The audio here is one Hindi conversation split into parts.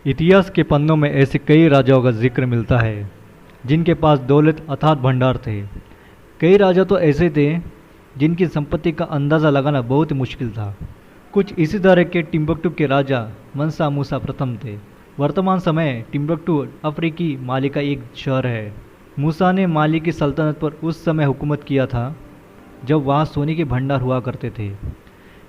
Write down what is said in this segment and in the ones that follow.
इतिहास के पन्नों में ऐसे कई राजाओं का जिक्र मिलता है जिनके पास दौलत अथात भंडार थे। कई राजा तो ऐसे थे जिनकी संपत्ति का अंदाज़ा लगाना बहुत मुश्किल था। कुछ इसी तरह के टिम्बकटू के राजा मंसा मूसा प्रथम थे। वर्तमान समय टिम्बकटू अफ्रीकी माली का एक शहर है। मूसा ने माली की सल्तनत पर उस समय हुकूमत किया था जब वहाँ सोने के भंडार हुआ करते थे।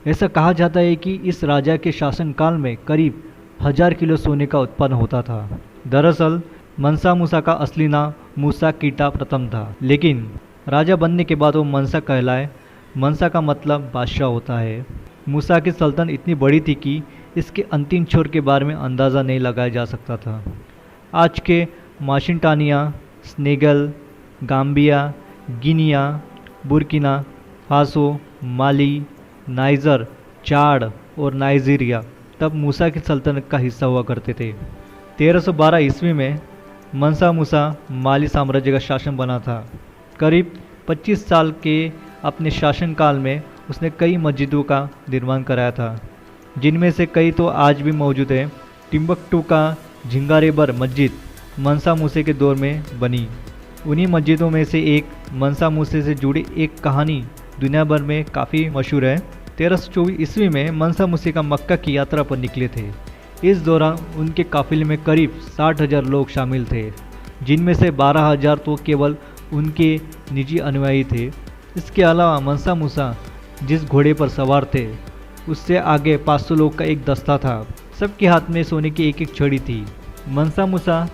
ऐसा कहा जाता है कि इस राजा के शासनकाल में करीब 1000 किलो सोने का उत्पन्न होता था। दरअसल मंसा मूसा का असली नाम मूसा कीटा प्रथम था, लेकिन राजा बनने के बाद वो मंसा कहलाए। मंसा का मतलब बादशाह होता है। मूसा की सल्तनत इतनी बड़ी थी कि इसके अंतिम छोर के बारे में अंदाज़ा नहीं लगाया जा सकता था। आज के माशिनटानिया, स्नेगल, गाम्बिया, गिनिया, बुर्किना फासो, माली, नाइजर, चाड और नाइजीरिया तब मूसा की सल्तनत का हिस्सा हुआ करते थे। 1312 ईस्वी में मंसा मूसा माली साम्राज्य का शासन बना था। करीब 25 साल के अपने शासनकाल में उसने कई मस्जिदों का निर्माण कराया था, जिनमें से कई तो आज भी मौजूद है। टिम्बकटू का झिंगारेबर मस्जिद मंसा मूसे के दौर में बनी। उन्हीं मस्जिदों में से एक मंसा मूसे से जुड़ी एक कहानी दुनिया भर में काफ़ी मशहूर है। 1324 ईस्वी में मंसा मूसे का मक्का की यात्रा पर निकले थे। इस दौरान उनके काफिले में करीब 60,000 लोग शामिल थे, जिनमें से 12,000 तो केवल उनके निजी अनुयायी थे। इसके अलावा मंसा मूसा जिस घोड़े पर सवार थे उससे आगे 500 लोग का एक दस्ता था। सबके हाथ में सोने की एक एक छड़ी थी। मंसा मूसा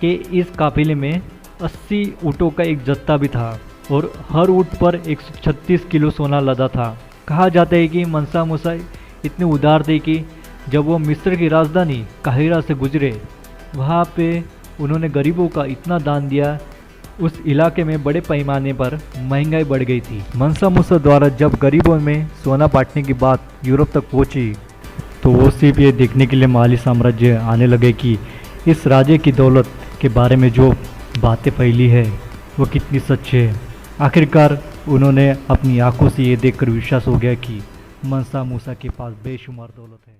के इस काफिले में 80 ऊँटों का एक जत्था भी था और हर ऊँट पर 136 किलो सोना लदा था। कहा जाता है कि मंसा मूसा इतने उदार थे कि जब वो मिस्र की राजधानी काहिरा से गुजरे, वहाँ पे उन्होंने गरीबों का इतना दान दिया, उस इलाके में बड़े पैमाने पर महंगाई बढ़ गई थी। मंसा मूसा द्वारा जब गरीबों में सोना बांटने की बात यूरोप तक पहुँची तो वो सिर्फ ये देखने के लिए माली साम्राज्य आने लगे कि इस राजे की दौलत के बारे में जो बातें फैली है वो कितनी सच है। आखिरकार उन्होंने अपनी आंखों से ये देखकर विश्वास हो गया कि मंसा मूसा के पास बेशुमार दौलत है।